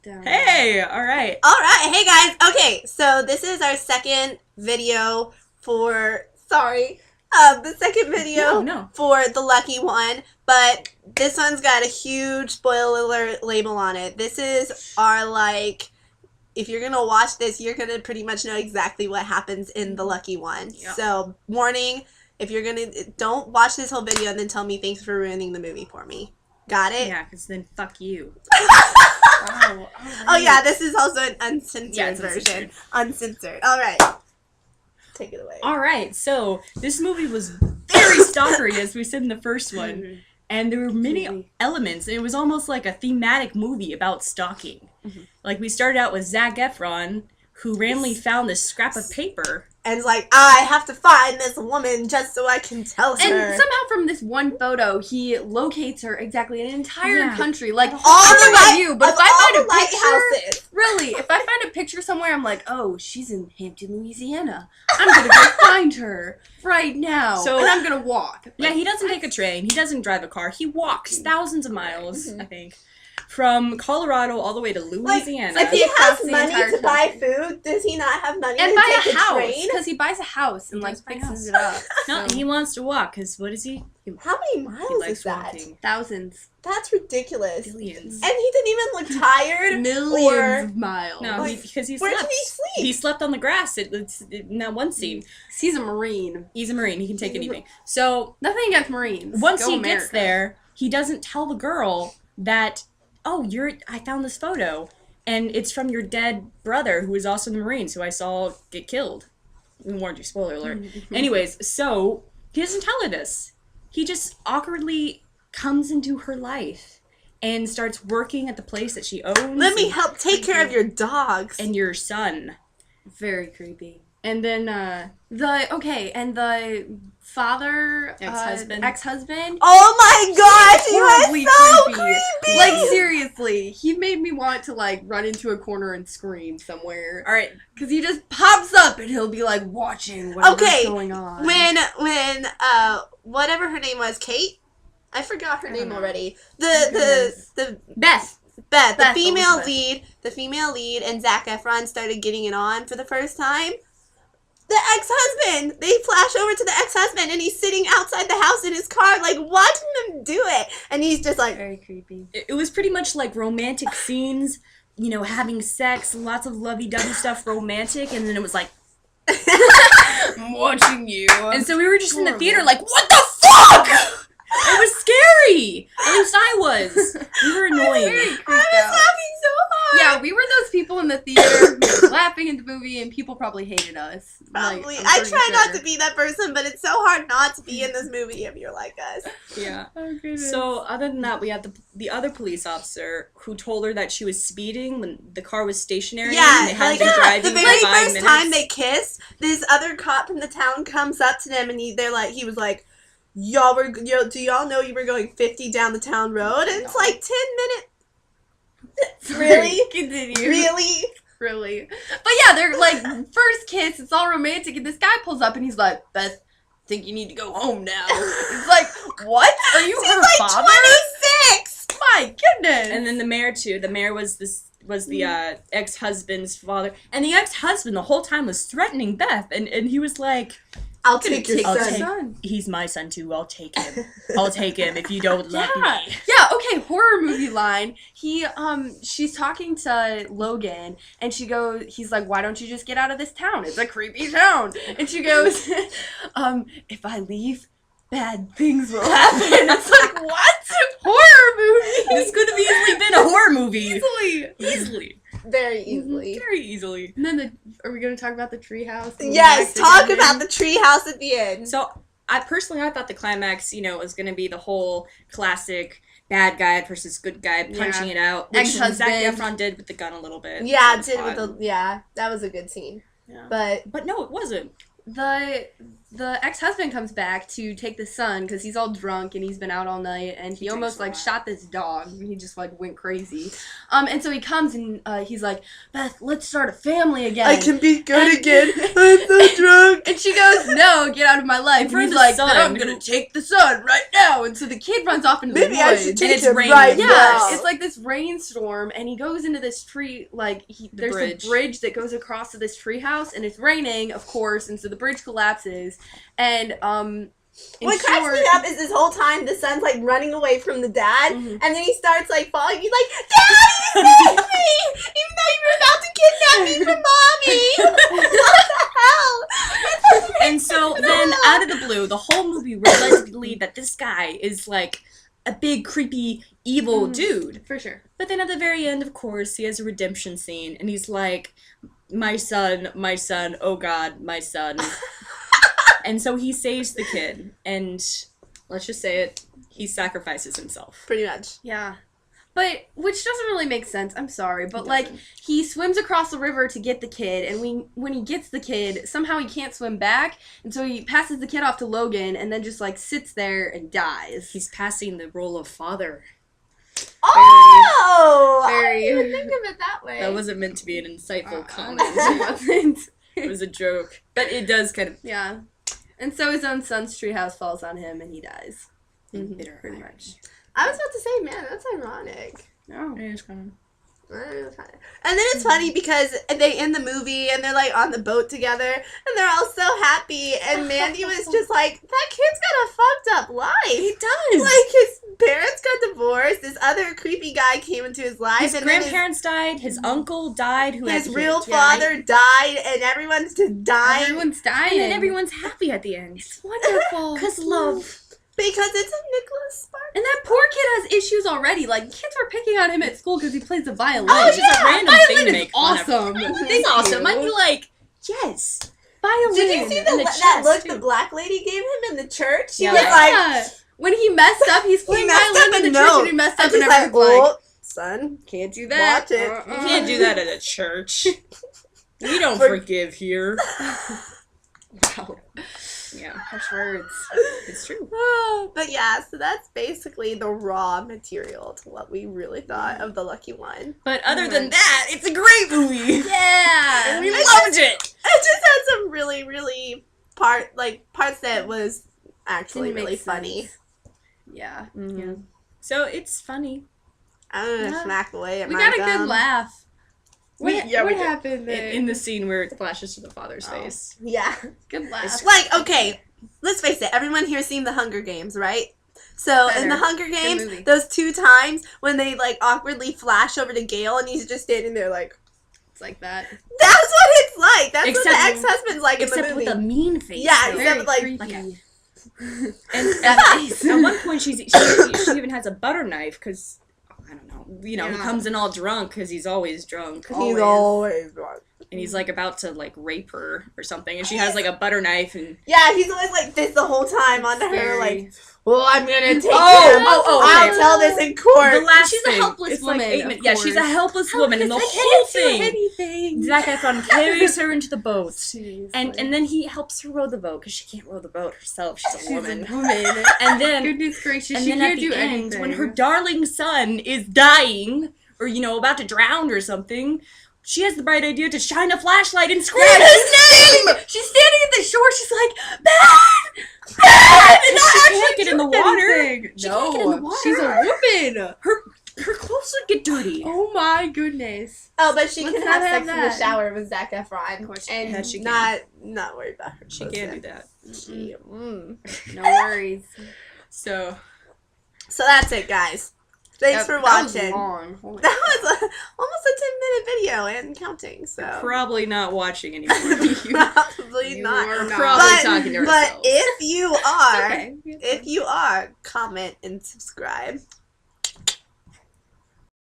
down. Hey, all right. All right. Hey, guys. Okay, so this is our second video for... Sorry. The second video for the lucky one, but this one's got a huge spoiler alert label on it. This is our, like... If you're going to watch this, you're going to pretty much know exactly what happens in the lucky one. Yep. So, warning, if you're going to... Don't watch this whole video and then tell me thanks for ruining the movie for me. Got it? Yeah, because then fuck you. Right. Oh, yeah, this is also an uncensored version. Uncensored. All right. Take it away. All right, so this movie was very stalkery, as we said in the first one. And there were many elements. And it was almost like a thematic movie about stalking. Like, we started out with Zac Efron, who randomly found this scrap of paper. And it's like, I have to find this woman just so I can tell her. And somehow from this one photo, he locates her exactly in an entire country. Like, all the but if I find a lighthouses. picture, really, if I find a picture somewhere, I'm like, oh, she's in Hampton, Louisiana. I'm gonna go find her right now, and I'm gonna walk. Like, yeah, he doesn't take a train. He doesn't drive a car. He walks thousands of miles, I think. From Colorado all the way to Louisiana. Like, if he has money to buy food, does he not have money to buy take a house? Train? Because he buys a house and, like, fixes it up. No, he wants to walk, because what is he? How many miles is that? Walking. Thousands. That's ridiculous. Billions. And he didn't even look tired. Millions of miles. No, because he Where slept. did he sleep? He slept on the grass in that one scene. He's a Marine. He's a Marine. He can take anything. So, nothing against Marines. Once he gets there, he doesn't tell the girl that, oh, I found this photo, and it's from your dead brother, who was also in the Marines, who I saw get killed. We warned you, spoiler alert. Anyways, so, he doesn't tell her this. He just awkwardly comes into her life and starts working at the place that she owns. Let me help take care of your dogs. And your son. Very creepy. And then, and the father... Ex-husband? Oh my gosh, he was so creepy! Like, seriously, he made me want to, like, run into a corner and scream somewhere. Alright. Because he just pops up and he'll be, like, watching whatever's going on. When, whatever her name was, Kate? I forgot her name already. The Beth, the female lead, and Zac Efron started getting it on for the first time. The ex-husband! They flash over to the ex-husband, and he's sitting outside the house in his car, like, watching them do it. And he's just like... Very creepy. It was pretty much like romantic scenes, you know, having sex, lots of lovey-dovey stuff, romantic, and then it was like... I'm watching you. And so we were just in the theater like, what the fuck?! It was scary! At least I was. We were annoying. I was laughing so hard! Yeah, we were those people in the theater who were laughing at the movie, and people probably hated us. Probably. Like, I try not to be that person, but it's so hard not to be in this movie if you're like us. Yeah. So, other than that, we had the other police officer who told her that she was speeding when the car was stationary. Yeah, and they hadn't been driving the very for 5 first minutes. time they kissed, this other cop from the town comes up to them, and he was like, do y'all know you were going 50 down the town road? And it's like 10 minutes. Really? Continue. Really? But yeah, they're like, first kiss, it's all romantic, and this guy pulls up and he's like, Beth, I think you need to go home now. It's like, what? Are you She's her like father? 26! My goodness. And then the mayor too. The mayor was the ex-husband's father. And the ex-husband the whole time was threatening Beth. And he was like... I'll take your son. He's my son too. I'll take him. I'll take him if you don't love me. Yeah, okay, horror movie line. She's talking to Logan, and he's like, why don't you just get out of this town? It's a creepy town. And she goes, if I leave, bad things will happen. It's like, what? Horror movie? This could have easily been a horror movie. Easily. Very easily. Very easily. And then are we going to talk about the treehouse? Yes, talk about the treehouse at the end. So, I thought the climax, was going to be the whole classic bad guy versus good guy punching it out, which Zac Efron did with the gun a little bit. Yeah, that was a good scene. Yeah. But no, it wasn't. the ex-husband comes back to take the son because he's all drunk and he's been out all night and he almost like shot this dog. He just like went crazy. And so he comes and he's like, Beth, let's start a family again. I can be good again. I'm so drunk. And she goes, no, get out of my life. And he's like, then I'm gonna take the son right now. And so the kid runs off into the woods. Maybe I should take him raining. right now. Yeah, it's like this rainstorm, and he goes into this tree, like, there's bridge. a bridge that goes across to this tree house, and it's raining, of course, and so the bridge collapses, and, what cracks me up is this whole time the son's like running away from the dad, and then he starts like falling. He's like, "Daddy, save me!" Even though you were about to kidnap me from mommy. What the hell? And so then, out of the blue, the whole movie we're led to believe that this guy is like a big, creepy, evil dude. For sure. But then at the very end, of course, he has a redemption scene, and he's like, my son, oh God, my son. And so he saves the kid, and let's just say it, he sacrifices himself. Pretty much. Yeah. But, which doesn't really make sense, I'm sorry, but, like, he swims across the river to get the kid, and when he gets the kid, somehow he can't swim back, and so he passes the kid off to Logan, and then just, like, sits there and dies. He's passing the role of father. Oh! Very. I didn't even think of it that way. That wasn't meant to be an insightful comment. It wasn't. It was a joke. But it does kind of... Yeah. And so his own son's treehouse falls on him, and he dies. Bitter Pretty irony. much. I was about to say, man, that's ironic. No. It is kind And then it's funny because they end the movie and they're like on the boat together and they're all so happy and Mandy was just like, that kid's got a fucked up life. He does. Like his parents got divorced, this other creepy guy came into his life. His and grandparents died, his uncle died, who his had real kids, right? father died and everyone's just dying. Everyone's dying. And then everyone's happy at the end. It's wonderful. Because love. Because it's a Nicholas Sparks. And that poor kid has issues already. Like, kids were picking on him at school because he plays the violin. Oh, it's just a random thing to Violin make is fun of. awesome. It's awesome. I'd be like, yes. Violin. Did you see And the that chest, look too. the black lady gave him in the church? She Yeah. was like, when he messed up, he's playing violin in the church and he messed up and everyone's like, son, can't do that. watch it. You can't do that at a church. We don't For- forgive here. Wow. Yeah, Harsh words. it's true. But yeah, so that's basically the raw material to what we really thought of The Lucky One. But other than that, it's a great movie. Yeah. We loved it. It just had some really, really parts that was actually Didn't make really sense. funny. Yeah. Yeah. So it's funny. I'm gonna Yeah. smack away at We my got a gum. good laugh. We What did. happened there? In the scene where it flashes to the father's Oh. face. Yeah. Good laugh. Like, okay, let's face it, everyone here's seen The Hunger Games, right? So in The Better. Hunger Games, movie. those 2 times when they like awkwardly flash over to Gale and he's just standing there like, It's like that. that's what it's like. That's what Except- the ex-husband's like in the Except movie. with a mean face. Yeah, though. except with, like, creepy. like a- And And that face. at one point, she even has a butter knife because, I don't know, he Yeah. comes in all drunk because he's always drunk. He's always drunk. And he's like about to like rape her or something. And she has like a butter knife and. Yeah, he's always like this the whole time onto her, Scary. like, well, I'm gonna take him. okay. I'll tell this in court. The last She's a thing, helpless it's like woman, 8 of minutes. Yeah, she's a course. helpless woman. And the I whole can't do thing. anything. Zac Efron carries her into the boat. Jeez, And like- and then he helps her row the boat because she can't row the boat herself. She's a she's woman. a woman. And then Goodness gracious, and she then can't at the do end, anything. when her darling son is dying or about to drown or something, she has the bright idea to shine a flashlight and scream his name. She's standing at the shore. She's like, Ben! Ben! And not She actually can't get in the doing water. anything. She no, can't get in the water. she's a woman. Her clothes would get dirty. Oh my goodness. Oh, but she Let's can not have have sex in the that. shower with Zac Efron. Of course she and can. She can. not worried about her. She can't do that. She, No worries. So So that's it, guys. Thanks for watching. That was long. Holy That was almost a 10-minute video and counting. So probably not watching anymore. probably You not. are not. Probably talking to But herself. if you are, Okay. if you are, comment and subscribe.